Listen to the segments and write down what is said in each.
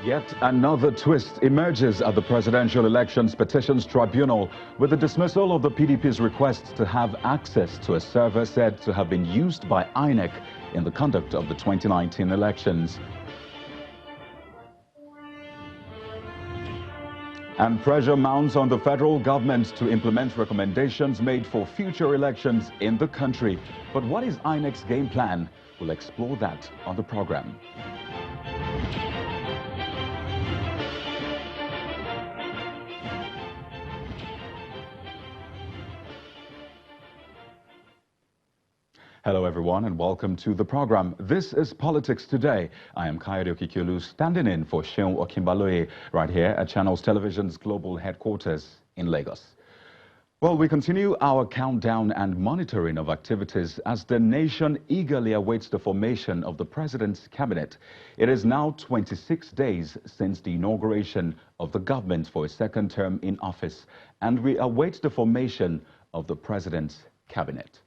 Yet another twist emerges at the Presidential Elections Petitions Tribunal with the dismissal of the PDP's request to have access to a server said to have been used by INEC in the conduct of the 2019 elections. And pressure mounts on the federal government to implement recommendations made for future elections in the country. But what is INEC's game plan? We'll explore that on the program. Hello everyone and welcome to the program. This is Politics Today. I am Kayode Okikiolu standing in for Seun Okinbaloye right here at Channels Television's global headquarters in Lagos. Well, we continue our countdown and monitoring of activities as the nation eagerly awaits the formation of the president's cabinet. It is now 26 days since the inauguration of the government for a second term in office, and we await the formation of the president's cabinet.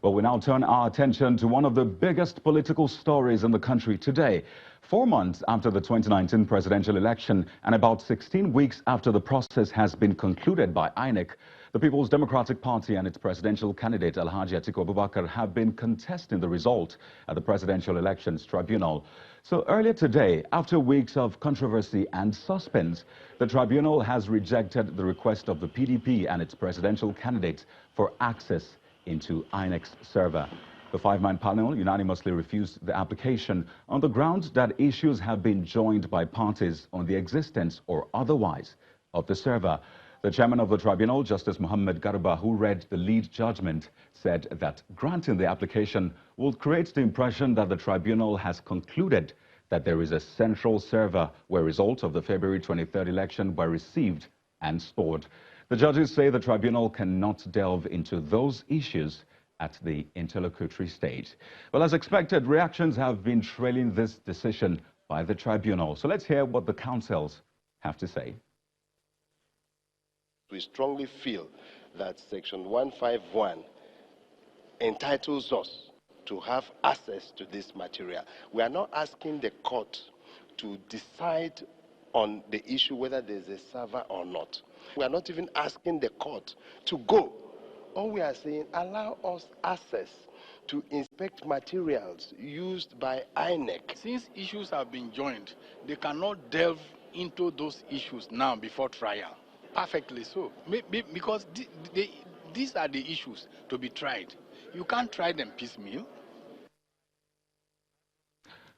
Well, we now turn our attention to one of the biggest political stories in the country today. 4 months after the 2019 presidential election and about 16 weeks after the process has been concluded by INEC, the People's Democratic Party and its presidential candidate Alhaji Atiku Abubakar have been contesting the result at the Presidential Elections Tribunal. So earlier today, after weeks of controversy and suspense, the tribunal has rejected the request of the PDP and its presidential candidate for access into INEC's server. The five-man panel unanimously refused the application on the grounds that issues have been joined by parties on the existence or otherwise of the server. The chairman of the tribunal, Justice Muhammad Garba, who read the lead judgment, said that granting the application will create the impression that the tribunal has concluded that there is a central server where results of the February 23rd election were received and stored. The judges say the tribunal cannot delve into those issues at the interlocutory stage. Well, as expected, reactions have been trailing this decision by the tribunal. So let's hear what the counsels have to say. We strongly feel that Section 151 entitles us to have access to this material. We are not asking the court to decide on the issue whether there's a server or not. We are not even asking the court to go. All we are saying, allow us access to inspect materials used by INEC. Since issues have been joined, they cannot delve into those issues now before trial. Perfectly so. Because these are the issues to be tried. You can't try them piecemeal.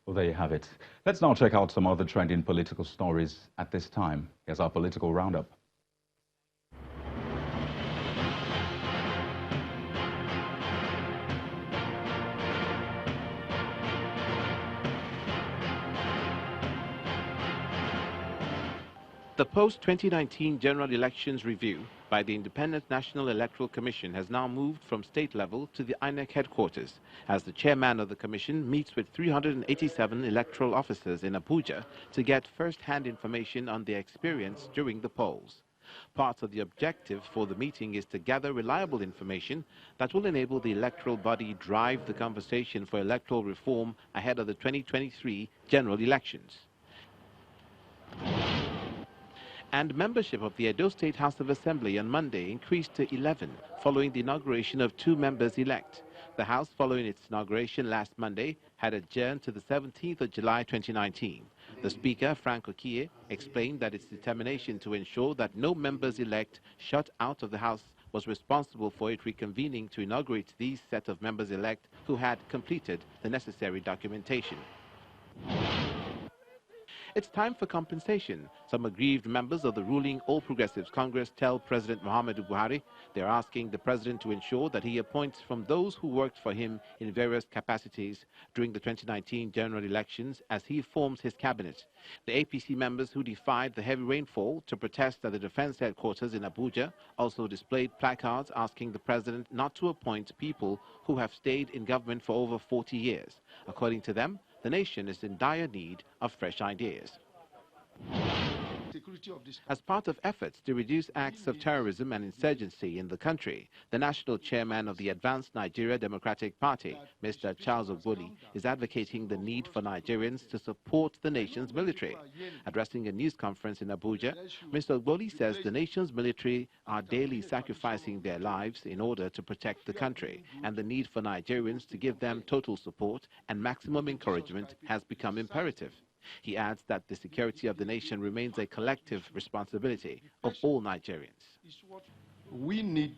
Well, there you have it. Let's now check out some other trending political stories at this time. Here's our political roundup. The post-2019 general elections review by the Independent National Electoral Commission has now moved from state level to the INEC headquarters, as the chairman of the commission meets with 387 electoral officers in Abuja to get first-hand information on their experience during the polls. Part of the objective for the meeting is to gather reliable information that will enable the electoral body drive the conversation for electoral reform ahead of the 2023 general elections. And membership of the Edo State House of Assembly on Monday increased to 11 following the inauguration of 2 members-elect. The House, following its inauguration last Monday, had adjourned to the 17th of July 2019. The Speaker, Frank Okie, explained that its determination to ensure that no members-elect shut out of the House was responsible for it reconvening to inaugurate these set of members-elect who had completed the necessary documentation. It's time for compensation. Some aggrieved members of the ruling All Progressives Congress tell President Muhammadu Buhari they're asking the president to ensure that he appoints from those who worked for him in various capacities during the 2019 general elections as he forms his cabinet. The APC members who defied the heavy rainfall to protest at the defense headquarters in Abuja also displayed placards asking the president not to appoint people who have stayed in government for over 40 years. According to them, the nation is in dire need of fresh ideas. security of this country. As part of efforts to reduce acts of terrorism and insurgency in the country, the national chairman of the Advanced Nigeria Democratic Party, Mr. Charles Ogboli, is advocating the need for Nigerians to support the nation's military. Addressing a news conference in Abuja, Mr. Ogboli says the nation's military are daily sacrificing their lives in order to protect the country, and the need for Nigerians to give them total support and maximum encouragement has become imperative. He adds that the security of the nation remains a collective responsibility of all Nigerians. We need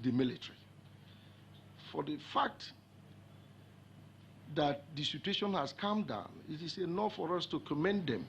the military. For the fact that the situation has calmed down, it is enough for us to commend them.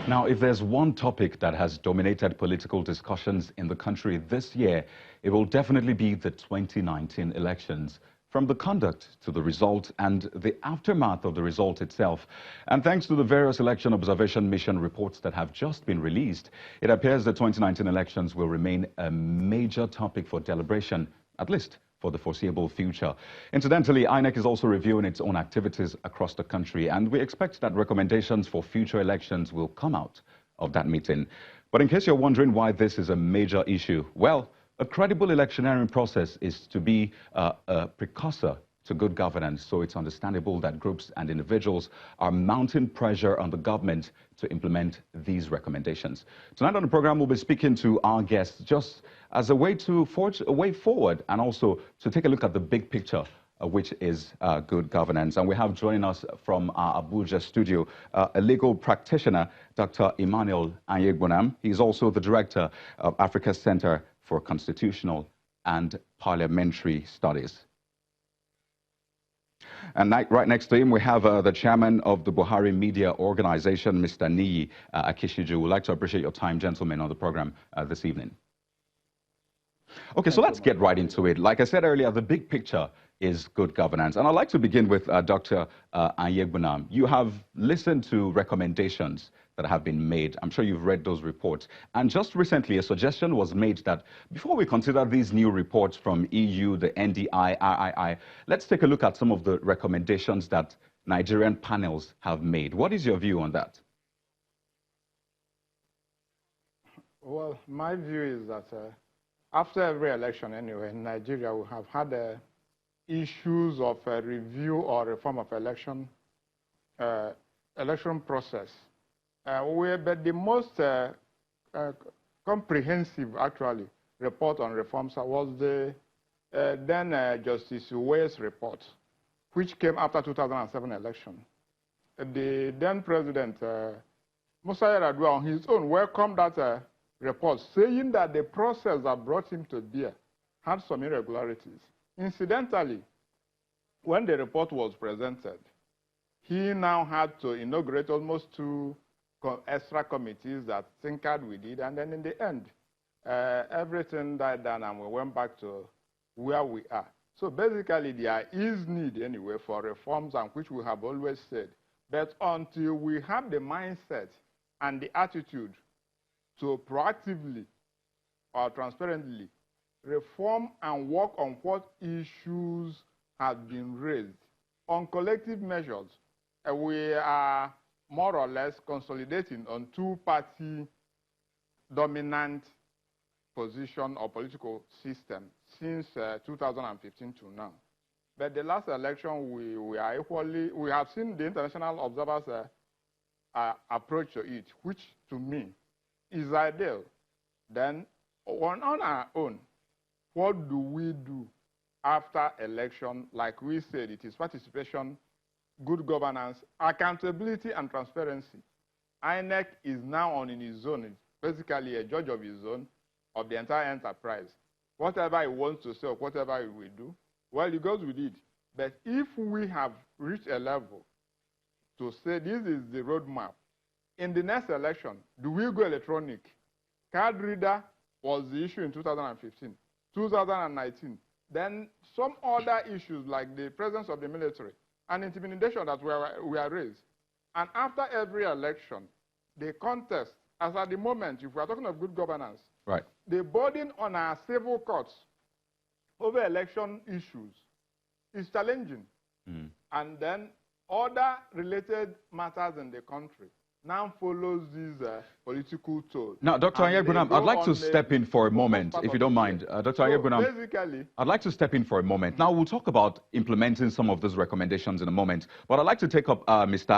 Now, if there's one topic that has dominated political discussions in the country this year, it will definitely be the 2019 elections. From the conduct to the result and the aftermath of the result itself. And thanks to the various election observation mission reports that have just been released, it appears the 2019 elections will remain a major topic for deliberation, at least for the foreseeable future. Incidentally, INEC is also reviewing its own activities across the country, and we expect that recommendations for future elections will come out of that meeting. But in case you're wondering why this is a major issue, well, a credible electioneering process is to be a precursor to good governance, so it's understandable that groups and individuals are mounting pressure on the government to implement these recommendations. Tonight on the program, we'll be speaking to our guests just as a way to forge a way forward and also to take a look at the big picture, which is good governance. And we have joining us from our Abuja studio a legal practitioner, Dr. Int'l Anyegbunam. He's also the director of Africa Center for Constitutional and Parliamentary Studies. And right next to him, we have the chairman of the Buhari Media Organization, Mr. Niyi Akishiju. We'd like to appreciate your time, gentlemen, on the program this evening. Okay, so let's get right into it. Like I said earlier, the big picture is good governance. And I'd like to begin with Dr. Anyegbunam. You have listened to recommendations that have been made. I'm sure you've read those reports. And just recently, a suggestion was made that before we consider these new reports from EU, the NDI, III, let's take a look at some of the recommendations that Nigerian panels have made. What is your view on that? Well, my view is that after every election anyway, in Nigeria, we have had issues of review or reform of election process. But the most comprehensive, actually, report on reforms was the then Justice Uwe's report, which came after 2007 election. The then President, Musa Yar'Adua, on his own, welcomed that report, saying that the process that brought him to bear had some irregularities. Incidentally, when the report was presented, he now had to inaugurate almost 2 extra committees that tinkered with it, and then in the end, everything died down and we went back to where we are. So basically, there is need anyway for reforms, and which we have always said. But until we have the mindset and the attitude to proactively or transparently reform and work on what issues have been raised on collective measures, we are more or less consolidating on 2-party dominant position or political system since 2015 to now. But the last election, we have seen the international observers' approach to it, which to me is ideal. Then on our own, what do we do after election? Like we said, it is participation, good governance, accountability, and transparency. INEC is now on in his zone. It's basically a judge of his own, of the entire enterprise. Whatever he wants to say or whatever he will do, well, he goes with it. But if we have reached a level to say this is the roadmap, in the next election, do we go electronic? Card reader was the issue in 2015, 2019. Then some other issues like the presence of the military and intimidation that were raised. And after every election, the contest, as at the moment, if we are talking of good governance, Right. The burden on our civil courts over election issues is challenging. And then other related matters in the country now follows this political toll. Now, Dr. Ayegunam, I'd like to step in for a moment, if you don't mind. Dr. Ayegunam, basically, I'd like to step in for a moment. Now, we'll talk about implementing some of those recommendations in a moment, but I'd like to take up Mr.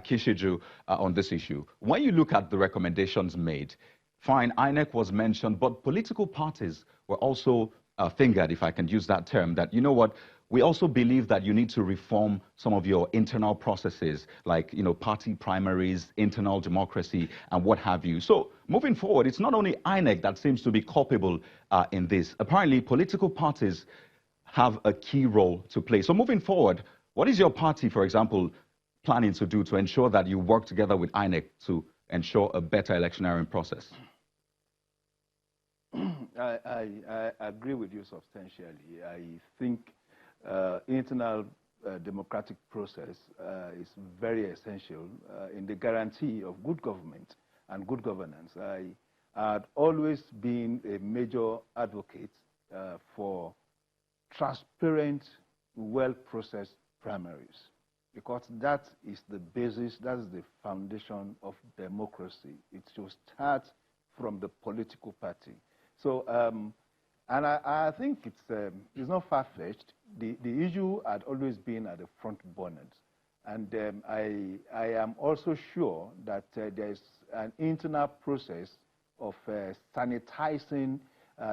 Kishiju on this issue. When you look at the recommendations made, fine, INEC was mentioned, but political parties were also fingered, if I can use that term, that, you know what, we also believe that you need to reform some of your internal processes, like, you know, party primaries, internal democracy, and what have you. So moving forward, it's not only INEC that seems to be culpable in this. Apparently, political parties have a key role to play. So moving forward, what is your party, for example, planning to do to ensure that you work together with INEC to ensure a better electioneering process? I agree with you substantially. I think internal democratic process is very essential in the guarantee of good government and good governance. I had always been a major advocate for transparent, well-processed primaries, because that is the basis, that is the foundation of democracy. It should start from the political party. So, and I think it's not far-fetched. The issue had always been at the front burners. And I am also sure that there's an internal process of sanitizing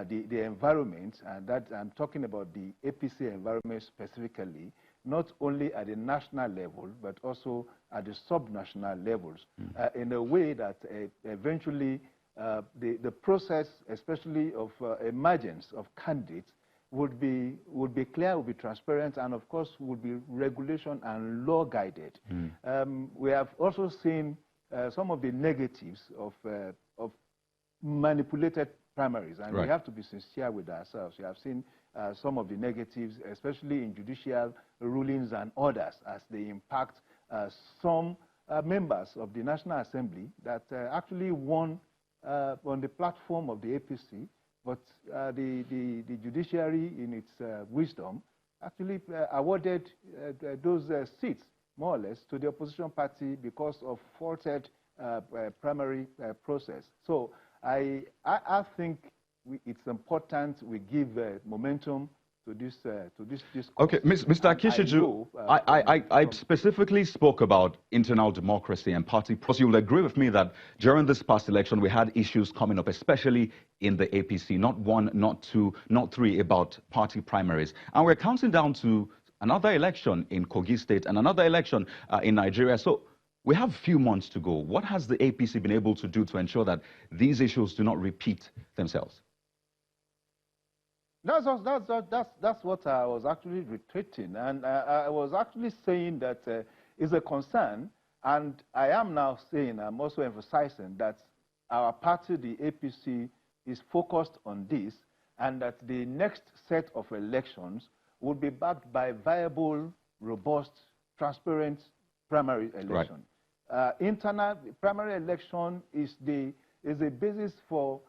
the environment, and that I'm talking about the APC environment specifically, not only at the national level, but also at the sub-national levels, in a way that eventually the process, especially of emergence of candidates, would be clear, would be transparent, and of course would be regulation and law guided. We have also seen some of the negatives of manipulated primaries, and we have to be sincere with ourselves. We have seen some of the negatives, especially in judicial rulings and orders, as they impact some members of the National Assembly that actually won on the platform of the APC, but the judiciary, in its wisdom, actually awarded those seats, more or less, to the opposition party because of faulted primary process. So I think it's important we give momentum to this discourse. Okay, Mr. Kishiju, I specifically spoke about internal democracy and party process. You'll agree with me that during this past election, we had issues coming up, especially in the APC, not one, not two, not three, about party primaries. And we're counting down to another election in Kogi State and another election in Nigeria. So we have a few months to go. What has the APC been able to do to ensure that these issues do not repeat themselves? That's what I was actually reiterating, and I was actually saying that it's a concern, and I am now saying, I'm also emphasizing that our party, the APC, is focused on this, and that the next set of elections will be backed by viable, robust, transparent primary election. Right. Internal primary election is a basis for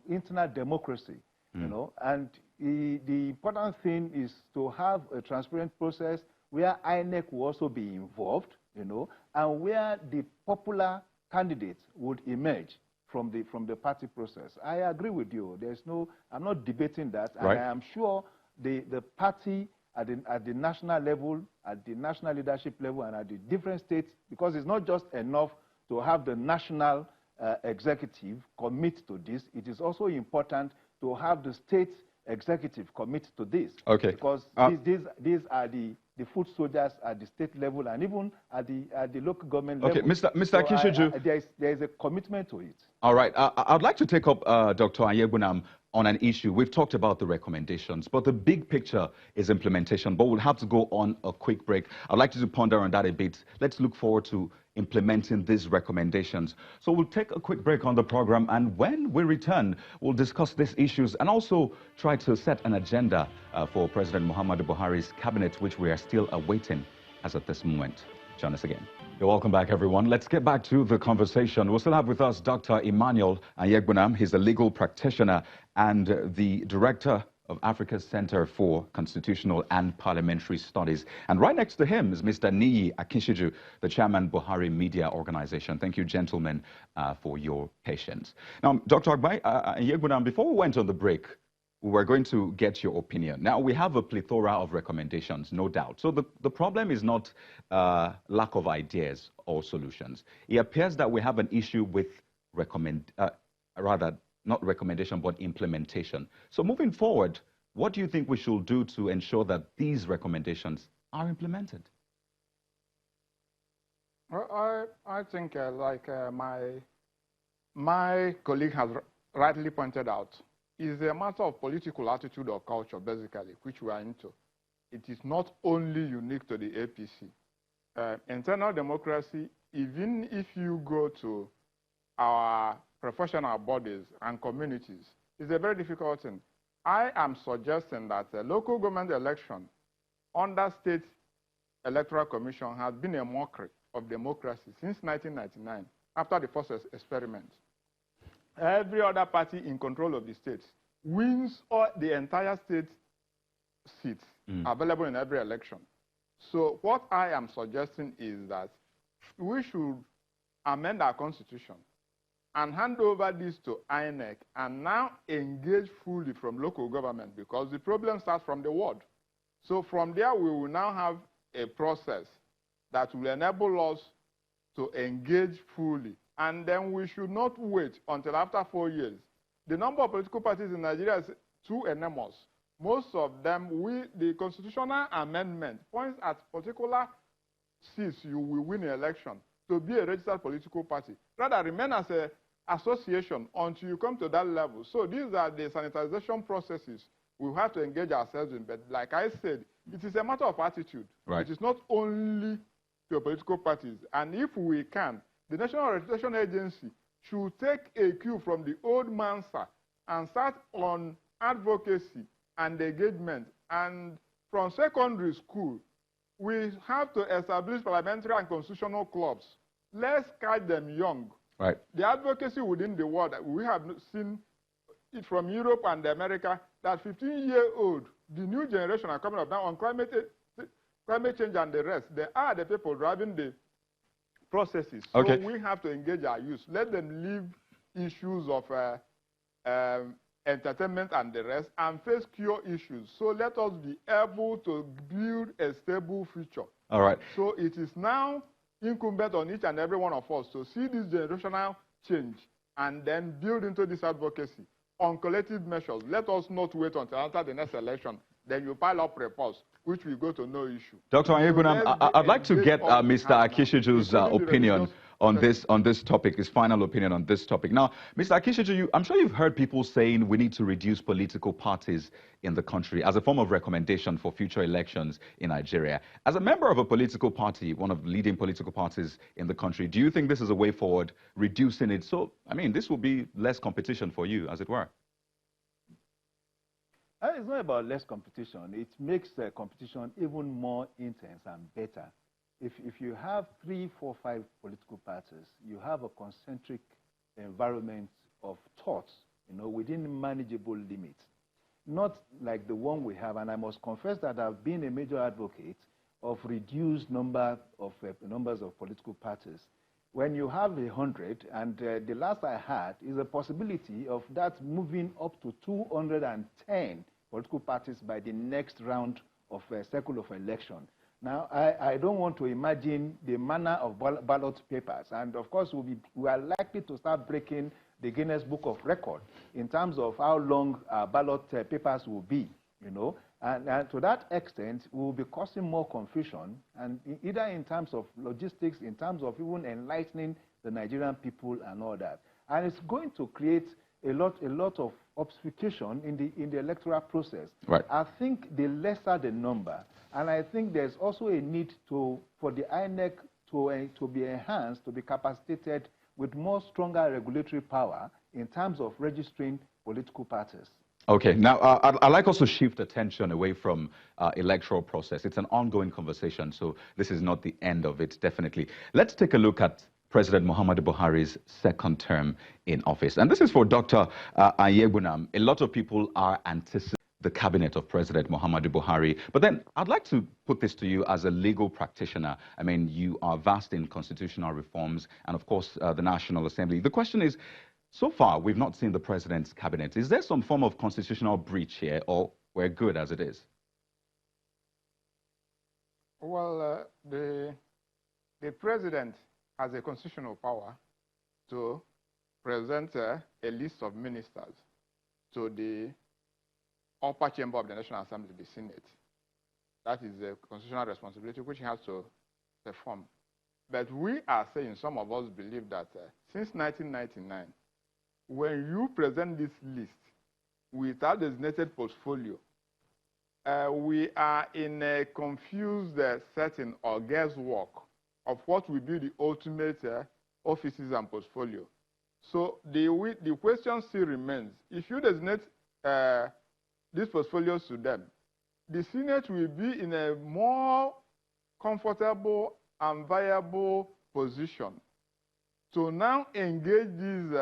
internal democracy. You know, and the important thing is to have a transparent process where INEC will also be involved, you know, and where the popular candidates would emerge from the party process. I agree with you. I'm not debating that, and I am sure the party at the national level, at the national leadership level, and at the different states, because it's not just enough to have the national executive commit to this. It is also important to have the state executive commit to this. Okay. Because these are the foot soldiers at the state level and even at the local government level. Okay, Mr. Kishiju. There is a commitment to it. All right. I'd like to take up Dr. Ayegunam on an issue. We've talked about the recommendations, but the big picture is implementation. But we'll have to go on a quick break. I'd like you to ponder on that a bit. Let's look forward to implementing these recommendations. So we'll take a quick break on the program, and when we return, we'll discuss these issues and also try to set an agenda for President Muhammadu Buhari's cabinet, which we are still awaiting as at this moment. Join us again. You're welcome back, everyone. Let's get back to the conversation. We'll still have with us Dr. Emmanuel Anyegbunam. He's a legal practitioner and the director of Africa's Center for Constitutional and Parliamentary Studies. And right next to him is Mr. Niyi Akinshiju, the chairman Buhari Media Organization. Thank you, gentlemen, for your patience. Now, Dr. Anyegbunam, before we went on the break, we were going to get your opinion. Now, we have a plethora of recommendations, no doubt. So the problem is not lack of ideas or solutions. It appears that we have an issue with not recommendation, but implementation. So moving forward, what do you think we should do to ensure that these recommendations are implemented? Well, I think, my colleague has rightly pointed out, is a matter of political attitude or culture, basically, which we are into. It is not only unique to the APC. Internal democracy, even if you go to our professional bodies and communities, is a very difficult thing. I am suggesting that a local government election under state electoral commission has been a mockery of democracy since 1999, after the first experiment. Every other party in control of the states wins all the entire state seats available in every election. So what I am suggesting is that we should amend our constitution and hand over this to INEC and now engage fully from local government, because the problem starts from the ward. So from there, we will now have a process that will enable us to engage fully. And then we should not wait until after 4 years. The number of political parties in Nigeria is too enormous. Most of them, the constitutional amendment points at particular seats you will win an election to be a registered political party. Rather, remain as an association until you come to that level. So these are the sanitization processes we have to engage ourselves in. But like I said, it is a matter of attitude. Right. It is not only to political parties. And if we can, the National Registration Agency should take a cue from the old Mansa and start on advocacy and engagement. And from secondary school, we have to establish parliamentary and constitutional clubs. Let's catch them young. Right. The advocacy within the world, we have seen it from Europe and America, that 15-year-old, the new generation are coming up now on climate change and the rest. They are the people driving the processes. So okay. We have to engage our youth. Let them leave issues of entertainment and the rest and face core issues. So let us be able to build a stable future. All right. So it is now incumbent on each and every one of us to see this generational change and then build into this advocacy on collective measures. Let us not wait until after the next election. Then you pile up reports, which will go to no issue. Dr. Anyegbunam, I'd like to get Mr. Akinshiju opinion on this topic, his final opinion on this topic. Now, Mr. Akinshiju, I'm sure you've heard people saying we need to reduce political parties in the country as a form of recommendation for future elections in Nigeria. As a member of a political party, one of the leading political parties in the country, do you think this is a way forward, reducing it? So, I mean, this will be less competition for you, as it were. It's not about less competition. It makes the competition even more intense and better. If you have 3, 4, 5 political parties, you have a concentric environment of thoughts, within manageable limits. Not like the one we have, and I must confess that I've been a major advocate of reduced numbers of political parties. When you have 100, and the last I had is a possibility of that moving up to 210 political parties by the next round of a cycle of election. Now, I don't want to imagine the manner of ballot papers, and of course, we are likely to start breaking the Guinness Book of Record in terms of how long ballot papers will be, and to that extent, we will be causing more confusion, and either in terms of logistics, in terms of even enlightening the Nigerian people and all that. And it's going to create a lot of obfuscation in the electoral process. Right. I think the lesser the number, and I think there's also a need for the INEC to be enhanced, to be capacitated with more stronger regulatory power in terms of registering political parties. Okay, now I'd like us to shift attention away from electoral process. It's an ongoing conversation, so this is not the end of it, definitely. Let's take a look at President Muhammadu Buhari's second term in office. And this is for Dr. Ayegbunam. A lot of people are anticipating the cabinet of President Muhammadu Buhari. But then I'd like to put this to you as a legal practitioner. I mean, you are vast in constitutional reforms and, of course, the National Assembly. The question is, so far, we've not seen the president's cabinet. Is there some form of constitutional breach here, or we're good as it is? Well, the president has a constitutional power to present a list of ministers to the upper chamber of the National Assembly, the Senate. That is a constitutional responsibility which he has to perform. But we are saying, some of us believe that since 1999, when you present this list without designated portfolio, we are in a confused setting or guesswork of what will be the ultimate offices and portfolio. So the question still remains, if you designate these portfolios to them, the Senate will be in a more comfortable and viable position to now engage these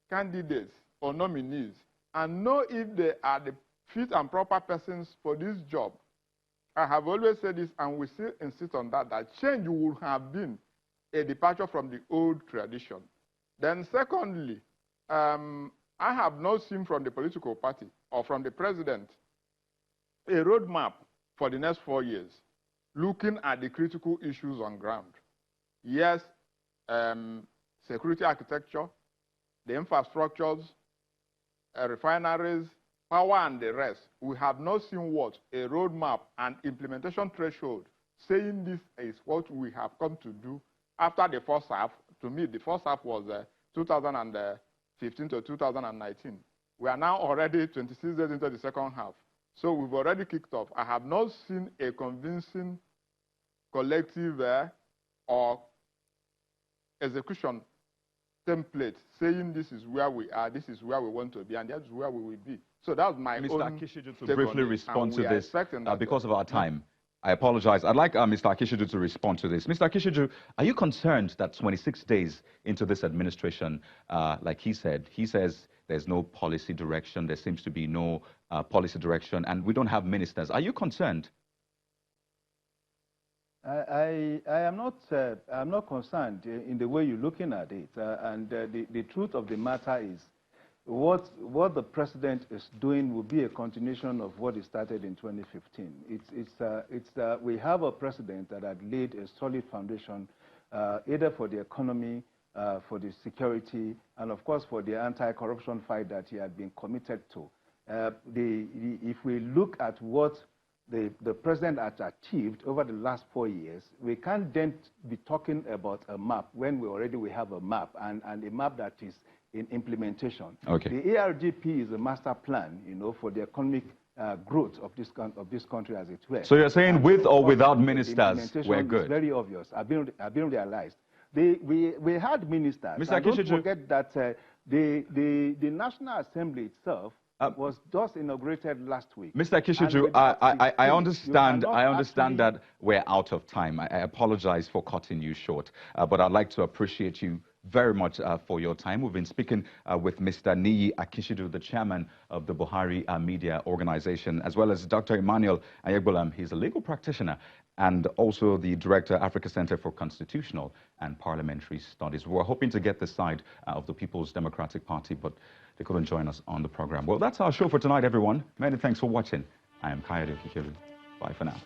candidates or nominees and know if they are the fit and proper persons for this job. I have always said this, and we still insist on that, that change would have been a departure from the old tradition. Then secondly, I have not seen from the political party or from the president a roadmap for the next 4 years, looking at the critical issues on ground. Yes, security architecture, the infrastructures, refineries, power and the rest. We have not seen what? A roadmap and implementation threshold saying this is what we have come to do after the first half. To me, the first half was 2015 to 2019. We are now already 26 days into the second half. So we've already kicked off. I have not seen a convincing collective or execution template saying this is where we are, this is where we want to be, and that's where we will be. So that's my own. Mr. Akishidu, to briefly respond to this, because of our time. I apologize. I'd like Mr. Akishidu to respond to this. Mr. Akishidu, are you concerned that 26 days into this administration, like he says there's no policy direction, there seems to be no policy direction, and we don't have ministers. Are you concerned? I am not. I'm not concerned in the way you're looking at it. The truth of the matter is, what the president is doing will be a continuation of what he started in 2015. We have a president that had laid a solid foundation, either for the economy, for the security, and of course for the anti-corruption fight that he had been committed to. If we look at what the president has achieved over the last 4 years, we can't then be talking about a map when we have a map, and a map that is in implementation. Okay. The ARGP is a master plan, for the economic growth of this country, as it were. So you're saying with or without ministers, we're good? It's very obvious. I've been realized. We had ministers. Mr. And Akishidu, don't forget that the National Assembly itself was just inaugurated last week. Mr. Akishidu, I understand that we're out of time. I apologize for cutting you short, but I'd like to appreciate you very much for your time. We've been speaking with Mr. Niyi Akishidu, the chairman of the Buhari Media Organization, as well as Dr. Emmanuel Ayegbolam. He's a legal practitioner and also the director, Africa Center for Constitutional and Parliamentary Studies. We're hoping to get this side of the People's Democratic Party, but they couldn't join us on the program. Well, that's our show for tonight, everyone. Many thanks for watching. I am Kayode Okikelu. Bye for now.